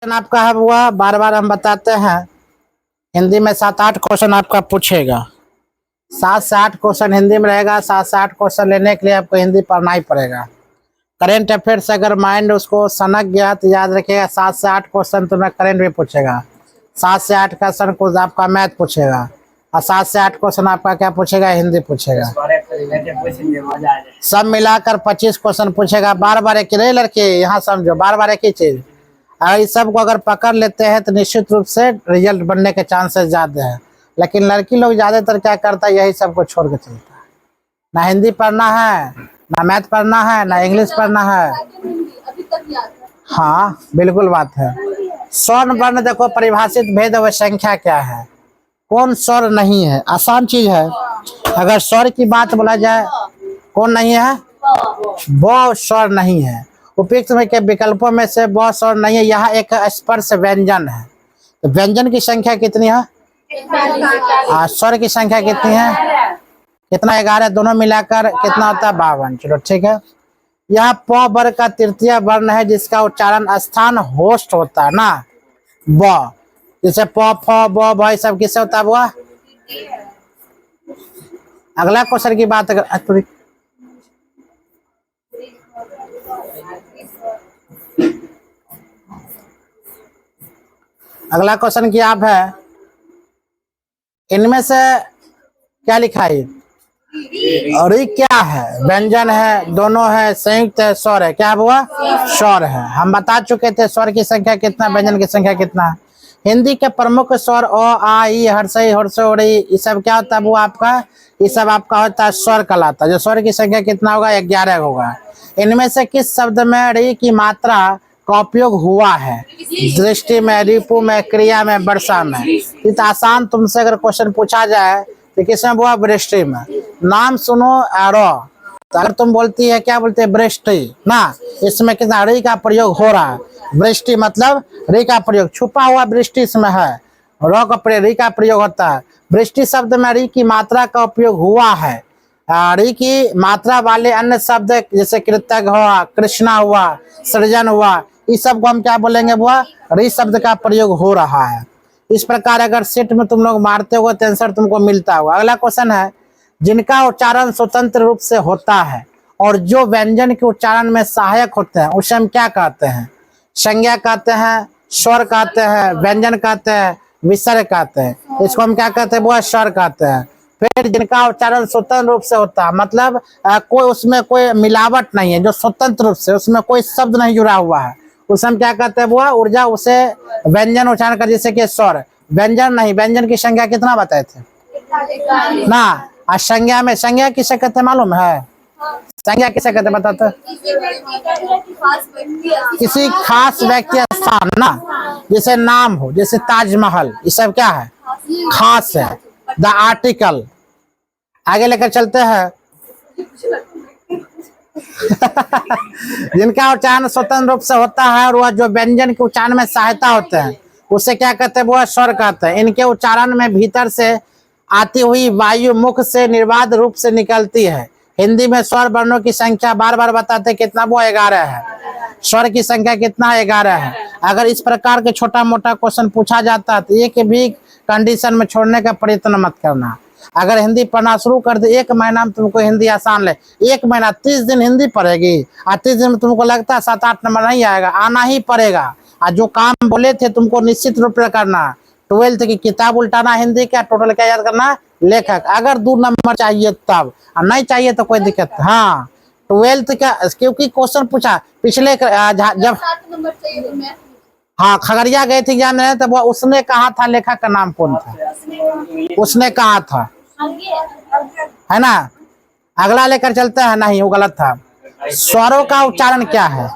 Question आपका है वह बार बार हम बताते हैं। हिंदी में 7-8 क्वेश्चन आपका पूछेगा। 7 से 8 क्वेश्चन हिंदी में रहेगा। 7 से 8 क्वेश्चन लेने के लिए आपको हिंदी पढ़ना ही पड़ेगा। करेंट अफेयर्स अगर माइंड उसको सनक गया तो याद रखिएगा 7 से 8 क्वेश्चन तुम्हें करेंट भी पूछेगा। 7 से 8 क्वेश्चन को आपका मैथ पूछेगा और 7 से 8 क्वेश्चन आपका क्या पूछेगा, हिंदी पूछेगा। सब मिलाकर 25 क्वेश्चन पूछेगा। बार बार एक ही लड़के यहाँ समझो, बार बार एक ही चीज। अगर इस सब को अगर पकड़ लेते हैं तो निश्चित रूप से रिजल्ट बनने के चांसेस ज्यादा है। लेकिन लड़की लोग ज्यादातर क्या करता है, यही सब को छोड़ के चलता है। ना हिंदी पढ़ना है, ना मैथ पढ़ना है, ना इंग्लिश पढ़ना है। हाँ बिल्कुल बात है। स्वर्ण वर्ण देखो, परिभाषित भेद व संख्या क्या है। कौन स्वर नहीं है, आसान चीज है। अगर स्वर की बात बोला जाए, कौन नहीं है, ब स्वर नहीं है। उपयुक्त में के विकल्पों में से ब स्वर नहीं है। यहाँ एक स्पर्श व्यंजन है। तो व्यंजन की संख्या कितनी है, स्वर की संख्या कितनी है, कितना 11, दोनों मिलाकर कितना होता है 52। चलो ठीक है। यह प वर्ग का तृतीय वर्ण है जिसका उच्चारण स्थान होस्ट होता है ना, ब। जैसे प फ ब भ सब किससे होता है, वो। अगला क्वेश्चन की बात अगर अगला क्वेश्चन की आप है, इनमें से क्या लिखा है, और ये क्या है, व्यंजन है, दोनों है, संयुक्त है, स्वर है। क्या हुआ, स्वर है। हम बता चुके थे स्वर की संख्या कितना, व्यंजन की संख्या कितना है। हिंदी के प्रमुख स्वर अ आ ई हर्षई हर्षोड़ी, ये सब क्या होता है, वो आपका ये सब आपका होता है स्वर कहलाता है। जो स्वर की संख्या कितना होगा, 11 होगा। इनमें से किस शब्द में री की मात्रा का उपयोग हुआ है, दृष्टि में, रिपु में, क्रिया में, वर्षा में। इतना आसान तुमसे अगर क्वेश्चन पूछा जाए तो किसमें हुआ, वृष्टि में। नाम सुनो रो, तो अगर तुम बोलती है क्या बोलते हैं, वृष्टि ना, इसमें कितना री का प्रयोग हो रहा है। वृष्टि मतलब री का प्रयोग, छुपा हुआ वृष्टि इसमें है, रो का प्रयोग, री का प्रयोग होता है। वृष्टि शब्द में री की मात्रा का उपयोग हुआ है। री की मात्रा वाले अन्य शब्द जैसे कृतज्ञ हुआ, कृष्णा हुआ, सृजन हुआ, इस सब को हम क्या बोलेंगे, वो री शब्द का प्रयोग हो रहा है। इस प्रकार अगर सेट में तुम लोग मारते हो तो आंसर तुमको मिलता होगा। अगला क्वेश्चन है, जिनका उच्चारण स्वतंत्र रूप से होता है और जो व्यंजन के उच्चारण में सहायक होते हैं उसे हम क्या कहते हैं, संज्ञा कहते हैं, स्वर कहते हैं, व्यंजन कहते हैं, विसर्ग कहते हैं। इसको हम क्या कहते हैं, वो स्वर कहते हैं। फिर जिनका उच्चारण स्वतंत्र रूप से होता है, मतलब कोई उसमें कोई मिलावट नहीं है, जो स्वतंत्र रूप से उसमें कोई शब्द नहीं जुड़ा हुआ है, उसे हम क्या कहते हैं, वो ऊर्जा, उसे व्यंजन उच्चारण कर, जैसे कि स्वर। व्यंजन नहीं, व्यंजन की संख्या कितना बताए थे ना। आज संज्ञा में, संज्ञा किसे कहते मालूम है, संज्ञा किसे कहते बताते, किसी खास व्यक्ति स्थान ना, जैसे नाम हो, जैसे ताजमहल, ये सब क्या है, खास है। The article. आगे लेकर चलते हैं। जिनका उच्चारण स्वतंत्र रूप से होता है और वह जो व्यंजन के उच्चारण में सहायता होते हैं उसे क्या कहते हैं, वो स्वर कहते हैं। इनके उच्चारण में भीतर से आती हुई वायु मुख से निर्बाध रूप से निकलती है। हिंदी में स्वर वर्णों की संख्या बार बार बताते कितना, वो 11 है। स्वर की संख्या कितना, 11 है। अगर इस प्रकार के छोटा मोटा क्वेश्चन पूछा जाता है तो एक भी कंडीशन में छोड़ने का प्रयत्न मत करना। अगर हिंदी पढ़ना शुरू कर दे, 1 महीना में तुमको हिंदी आसान ले, 1 महीना 30 दिन हिंदी पढ़ेगी और 30 दिन में तुमको लगता है 7-8 नंबर नहीं आएगा, आना ही पड़ेगा। और जो काम बोले थे तुमको निश्चित रूप से करना। 12th की किताब उल्टाना, हिंदी का टोटल क्या याद करना, लेखक। अगर 2 नंबर चाहिए तब, और नहीं चाहिए तो कोई दिक्कत। हाँ 12th का, क्योंकि क्वेश्चन पूछा पिछले जब, हाँ खगड़िया गए थे एग्जाम देने, तब वो उसने कहा था लेखक का नाम कौन था, उसने कहा था, है ना। अगला लेकर चलते हैं, नहीं वो गलत था। स्वरों का उच्चारण क्या है,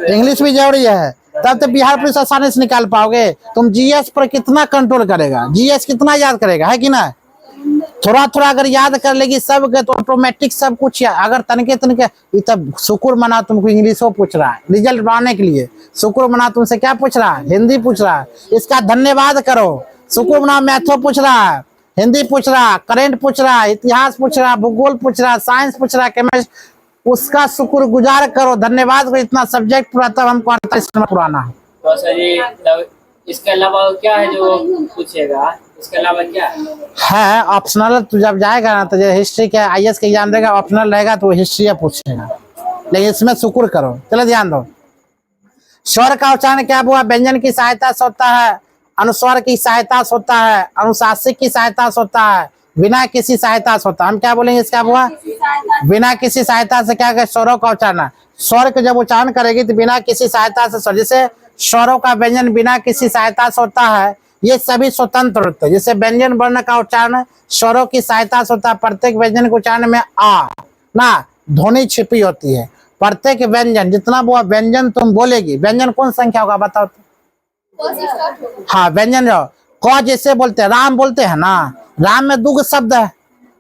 इंग्लिश भी जरूरी है, तब तो बिहार पुलिस आसानी से निकाल पाओगे। तुम जीएस पर कितना कंट्रोल करेगा, जीएस कितना याद करेगा, है कि ना। थोड़ा थोड़ा अगर याद कर लेगी सब के तो ऑटोमेटिक सब कुछ। अगर तनके तनके तब शुक्र मना तुमको इंग्लिश पूछ रहा है रिजल्ट बनाने के लिए, शुक्र मना तुमसे क्या पूछ रहा है, हिंदी पूछ रहा है, इसका धन्यवाद करो। शुक्र मना मैथो पूछ रहा है, हिंदी पूछ रहा है, करेंट पूछ रहा है, इतिहास पूछ रहा है, भूगोल पूछ रहा है, साइंस पूछ रहा है, केमिस्ट्री, उसका शुक्रगुजार करो, धन्यवाद करो। इतना सब्जेक्ट पूरा तब हमको 48 नंबर पुराना है। तो सर ये इसके अलावा क्या है जो पूछेगा, इसके अलावा क्या है ऑप्शनल। तू जब जाएगा ना तो जो हिस्ट्री के आईएएस के एग्जाम देगा, ऑप्शनल रहेगा तो हिस्ट्री पूछेगा, लेकिन इसमें शुक्र करो। चलो ध्यान दो। स्वर का उच्चारण क्या हुआ? व्यंजन की सहायता से होता है, अनुस्वर की सहायता से होता है, अनुशासिक की सहायता से होता है, बिना किसी सहायता से होता है। हम क्या बोलेंगे इसका हुआ? बिना किसी सहायता से क्या स्वरों का उच्चारण। स्वर का जब उच्चारण करेगी तो बिना किसी सहायता से स्वर, जैसे स्वरों का व्यंजन बिना किसी सहायता से होता है, ये सभी स्वतंत्र होते हैं। जैसे व्यंजन वर्ण का उच्चारण स्वरों की सहायता से होता है। प्रत्येक व्यंजन के उच्चारण में आ ना ध्वनि छिपी होती है। प्रत्येक व्यंजन, जितना वो व्यंजन तुम बोलेगी, व्यंजन कौन संख्या होगा बताओ तो? हाँ व्यंजन जो क जैसे बोलते हैं, राम बोलते हैं ना, राम में 2 शब्द है।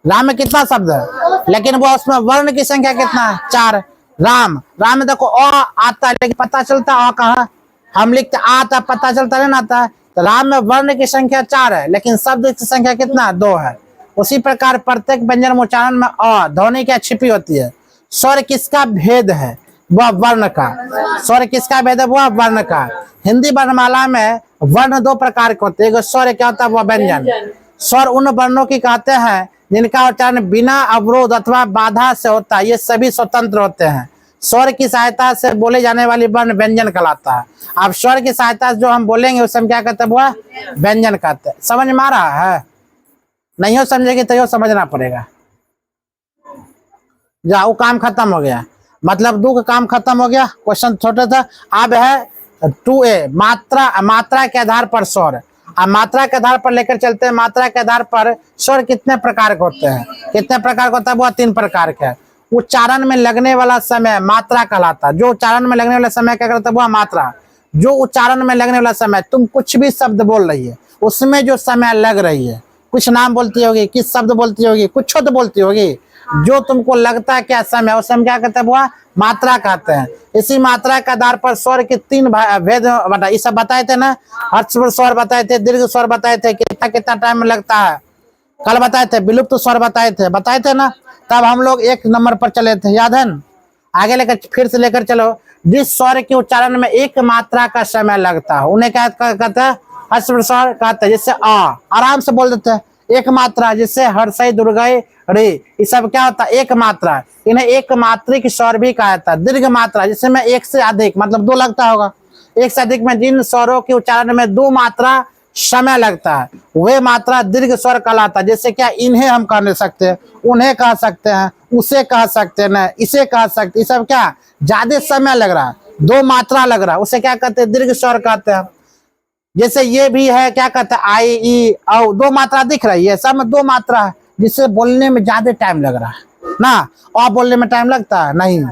राम में कितना शब्द है? लेकिन वो उसमें वर्ण की संख्या कितना है? 4। राम, राम में देखो अ आता है, लेकिन पता चलता अ कहाँ? हम लिखते आता, पता चलता नहीं आता। तो राम में वर्ण की संख्या 4 है, लेकिन शब्द की संख्या कितना? 2 है। उसी प्रकार प्रत्येक व्यंजन उच्चारण में अ ध्वनि क्या छिपी होती है। स्वर किसका भेद है? वह वर्ण का। स्वर किसका भेद है? वह वर्ण का। हिंदी वर्णमाला में वर्ण 2 प्रकार के होते हैं। एक स्वर क्या होता है? वह व्यंजन। स्वर उन वर्णों की कहते हैं जिनका उच्चारण बिना अवरोध अथवा बाधा से होता है। ये सभी स्वतंत्र होते हैं। स्वर की सहायता से बोले जाने वाली वर्ण व्यंजन कहलाता है। अब स्वर की सहायता से जो हम बोलेंगे उसे हम क्या कहते हैं? वह व्यंजन कहते हैं। समझ में आ रहा है? नहीं हो समझेगी तो समझना पड़ेगा। जाओ, काम खत्म हो गया, मतलब 2 का काम खत्म हो गया। क्वेश्चन छोटा था। अब है 2A, मात्रा के आधार पर स्वर। अब मात्रा के आधार पर लेकर चलते हैं। मात्रा के आधार पर स्वर कितने प्रकार के होते हैं? कितने प्रकार का होता है? वो 3 प्रकार के। उच्चारण में लगने वाला समय मात्रा कहलाता है। जो उच्चारण में लगने वाला समय क्या कहलाता है? वो मात्रा। जो उच्चारण में लगने वाला समय, तुम कुछ भी शब्द बोल रही है, उसमें जो समय लग रही है, कुछ नाम बोलती होगी, किस शब्द बोलती होगी, कुछ तो बोलती होगी, जो तुमको लगता है क्या समय, उसे हम क्या कहते हैं? वो मात्रा कहते हैं। इसी मात्रा के आधार पर स्वर के 3 भेद बता, ये सब बताए थे ना। हर्ष स्वर बताए थे, दीर्घ स्वर बताए थे, कितना कितना टाइम लगता है, कल बताए थे। विलुप्त स्वर बताए थे ना। तब हम लोग 1 नंबर पर चले थे, याद है ना? आगे लेकर फिर से लेकर चलो। जिस स्वर के उच्चारण में 1 मात्रा का समय लगता है उन्हें क्या कहते हैं? हर्ष स्वर कहते हैं। जैसे आराम से बोल देते हैं, 1 मात्रा। जैसे हर्षई दुर्गई रे, ये सब क्या होता है? 1 मात्रा। इन्हें 1 मात्रिक स्वर भी कहा जाता है। दीर्घ मात्रा जिसमें 1 से अधिक, मतलब 2 लगता होगा। 1 से अधिक में जिन स्वरों के उच्चारण में 2 मात्रा समय लगता है वे मात्रा दीर्घ स्वर कहलाता है। जैसे क्या इन्हें हम कह नहीं सकते, उन्हें कह सकते हैं, उसे कह सकते हैं, इसे कह सकते, ये सब क्या ज्यादा समय लग रहा है, 2 मात्रा लग रहा है, उसे क्या कहते हैं? दीर्घ स्वर कहते हैं। जैसे ये भी है, क्या कहते हैं? आई ई औ, 2 मात्रा दिख रही है, सब में 2 मात्रा है, जिससे बोलने में ज्यादा टाइम लग रहा है ना। अ बोलने में टाइम लगता है? नहीं।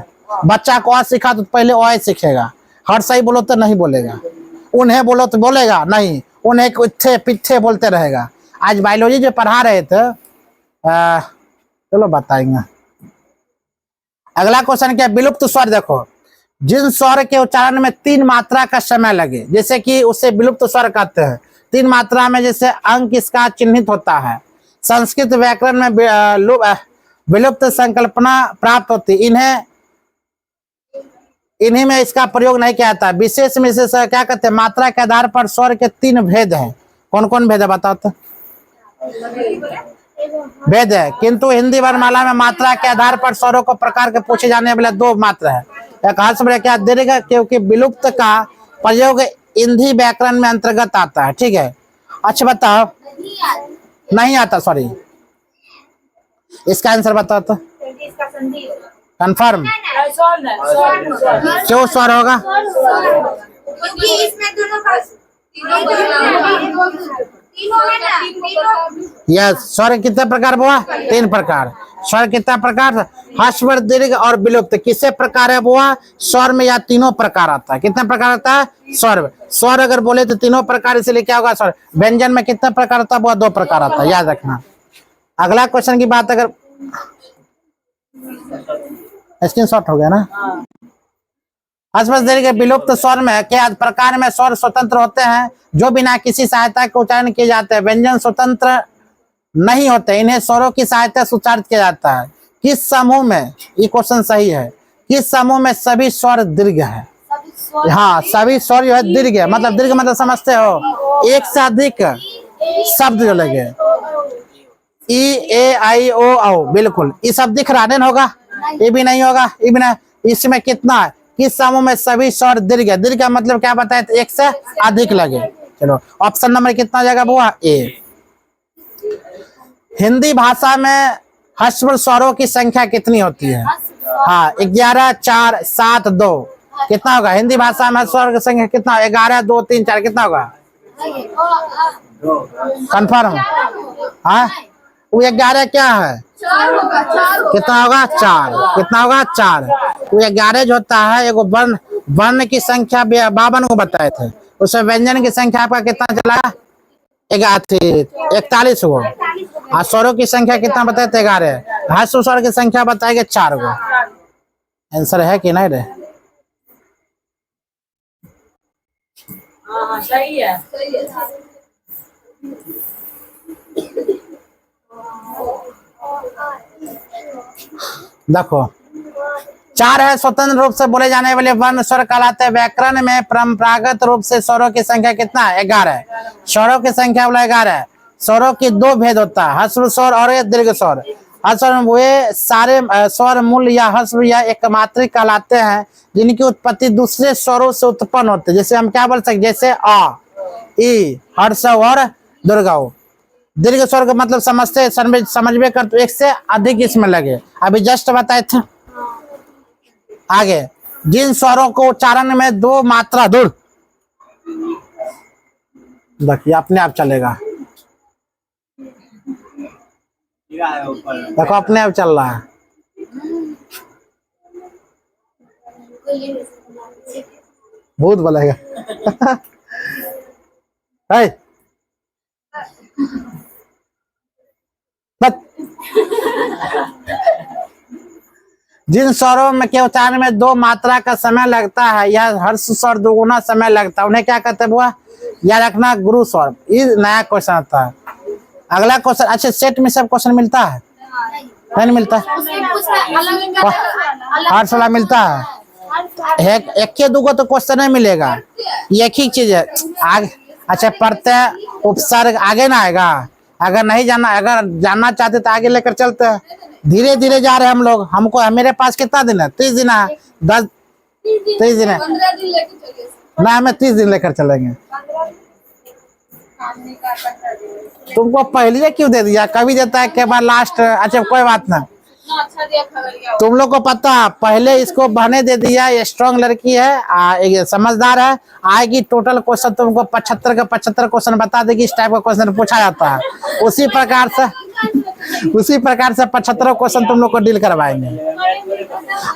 बच्चा को अ सिखा तो पहले अ सीखेगा। हर सही बोलो तो नहीं बोलेगा। उन्हें बोलो तो बोलेगा नहीं। उन्हें कुत्थे पिट्ठे बोलते रहेगा। आज बायोलॉजी जो पढ़ा रहे थे, चलो बताएंगे। अगला क्वेश्चन क्या? विलुप्त स्वर। देखो, जिन स्वर के उच्चारण में 3 मात्रा का समय लगे, जैसे कि उसे विलुप्त स्वर कहते हैं। 3 मात्रा में जैसे अंक इसका चिन्हित होता है। संस्कृत व्याकरण में विलुप्त संकल्पना प्राप्त होती। इन्हीं में इसका प्रयोग नहीं किया जाता। विशेष में से क्या कहते हैं? मात्रा के आधार पर स्वर के 3 भेद हैं। कौन कौन भेद है बताओ तो? भेद है, किंतु हिंदी वर्णमाला में मात्रा के आधार पर स्वरों को प्रकार के पूछे जाने वाले 2 मात्रा है। एक हर्ष क्या दीर्घ, क्योंकि विलुप्त का प्रयोग हिंदी व्याकरण में अंतर्गत आता है। ठीक है, अच्छा बताओ। नहीं आता, सॉरी। इसका आंसर बताओ तो। कंफर्म? क्यों स्वर होगा? क्योंकि इसमें दोनों का यस। स्वर कितने प्रकार हुआ? 3 प्रकार। स्वर कितना प्रकार? हर्षवर्ध, दीर्घ और विलुप्त। किसे प्रकार है हुआ? स्वर में या 3 प्रकार आता है। कितने प्रकार आता है? स्वर अगर बोले तो 3 प्रकार, इसलिए क्या होगा? स्वर। व्यंजन में कितने प्रकार आता है? वो 2 प्रकार आता है, याद रखना। अगला क्वेश्चन की बात, अगर स्क्रीनशॉट हो गया ना। हर्षवर्ध, दीर्घ, विलुप्त स्वर में क्या प्रकार में स्वर स्वतंत्र होते हैं जो बिना किसी सहायता के उच्चारण किए जाते हैं। व्यंजन स्वतंत्र नहीं होते, इन्हें स्वरों की सहायता से उच्चारित किया जाता है। किस समूह में, ये क्वेश्चन सही है, किस समूह में सभी स्वर दीर्घ है? हाँ सभी स्वर जो है दीर्घ है, मतलब दीर्घ मतलब समझते हो एक से अधिक शब्द जो लगे, ई ए आई ओ औ, बिल्कुल ये सब दिख रहा नहीं होगा, ये भी नहीं होगा, ये भी नहीं। इसमें कितना है, किस समूह में सभी स्वर दीर्घ है, दीर्घ का मतलब क्या बताए, तो एक से अधिक लगे। चलो ऑप्शन नंबर कितना जाएगा बुआ, ए। हिंदी भाषा में ह्रस्व स्वरों की संख्या कितनी होती है, हाँ 11 4 7 2, कितना होगा हिंदी भाषा में स्वर की संख्या कितना, 11 2 3 4, कितना होगा कंफर्म, हाँ वो 11 क्या है, कितना होगा 4, कितना होगा 4। वो 11 जो होता है एगो वर्ण, वर्ण की संख्या 52 को बताए थे, उसमें व्यंजन की संख्या आपका कितना चला 41 गो, और स्वरों की संख्या कितना बताए थे 11, ह्रस्व स्वर की संख्या बताएंगे 4 गो। आंसर है कि नहीं रे, सही है। देखो 4 है स्वतंत्र रूप से बोले जाने वाले वर्ण स्वर कहलाते हैं। व्याकरण में परंपरागत रूप से स्वरों की संख्या कितना है 11, स्वरों की संख्या बोला 11। स्वरों की 2 भेद होता है, ह्रस्व स्वर और दीर्घ स्वर। ह्रस्व वे सारे स्वर मूल या ह्रस्व या एकमात्रिक कहलाते हैं जिनकी उत्पत्ति दूसरे स्वरों से उत्पन्न होते हैं। जैसे हम क्या बोल सकते, जैसे अ ई ह्रस्व और दीर्घ। दीर्घ स्वर का मतलब समझते समझ में कर, तो एक से अधिक इसमें लगे, अभी जस्ट बताए थे। आगे जिन स्वरों को उच्चारण में 2 मात्रा दूर, देखिए अपने आप चलेगा, देखो अपने आप चल रहा है, भूत बोलेगा है जिन स्वरों में के उच्चारण में 2 मात्रा का समय लगता है, यह हर्ष स्वर 2 गुना समय लगता है, उन्हें क्या कहते हैं बुआ, याद रखना गुरु स्वर। ये नया क्वेश्चन आता है। अगला क्वेश्चन, अच्छा सेट में सब क्वेश्चन मिलता है, नहीं मिलता, हर्ष वाला मिलता है, एक के 2 को तो क्वेश्चन नहीं मिलेगा, एक ही चीज है आगे। अच्छा प्रत्यय उपसर्ग आगे ना आएगा, अगर नहीं जाना, अगर जानना चाहते तो आगे लेकर चलते हैं, धीरे धीरे जा रहे हैं हम लोग। हमको मेरे पास कितना दिन है, 30 दिन है, 30 दिन है ना, हमें 30 दिन लेकर चलेंगे। तुमको पहले क्यों दे दिया, कभी देता है के बाद लास्ट। अच्छा कोई बात ना, तुम लोग को पता पहले इसको बहने दे दिया, ये स्ट्रॉन्ग लड़की है, समझदार है, आएगी टोटल क्वेश्चन तुमको 75 का 75 क्वेश्चन बता देगी, इस टाइप का क्वेश्चन पूछा जाता है। उसी प्रकार से 75 क्वेश्चन तुम लोग को डील करवाएंगे।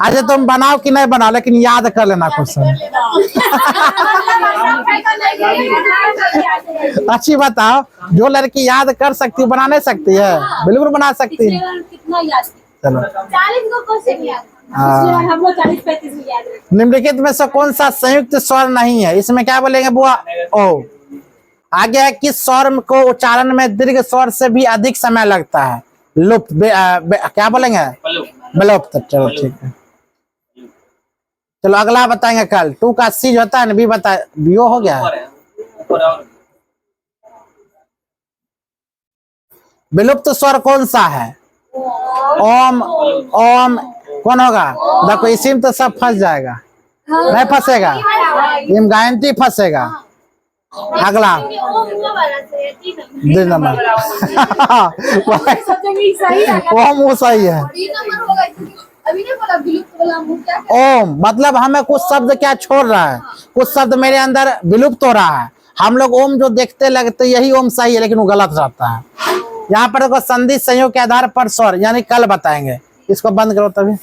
अच्छा तुम बनाओ कि नहीं बनाओ, लेकिन याद कर लेना क्वेश्चन। अच्छी बताओ, जो लड़की याद कर सकती बना नहीं सकती है, बिल्कुल बना सकती है। चलो 40 को क्वेश्चन याद, हमको 40-35 याद रखना। निम्नलिखित में से कौन सा संयुक्त स्वर नहीं है, इसमें क्या बोलेंगे बुआ, ओ। आगे है किस स्वर को उच्चारण में दीर्घ स्वर से भी अधिक समय लगता है, लुप्त, क्या बोलेंगे, विलुप्त। चलो ठीक है, चलो अगला बताएंगे कल। 2 का सी जो होता है ना, बी बता, बीओ हो गया है। विलुप्त स्वर कौन सा है, ओम, ओम कौन होगा, देखो इसी में तो सब फंस जाएगा, नहीं फंसेगा, इम गारंटी फंसेगा। अगला 2 नंबर ओम वो सही है। अभी नहीं बोला विलुप्त वाला मुंह क्या, ओम मतलब हमें कुछ शब्द क्या छोड़ रहा है, कुछ शब्द मेरे अंदर विलुप्त हो रहा है, हम लोग ओम जो देखते लगते यही ओम सही है, लेकिन वो गलत रहता है। यहाँ पर संधि संयोग के आधार पर स्वर, यानी कल बताएंगे। इसको बंद करो तभी।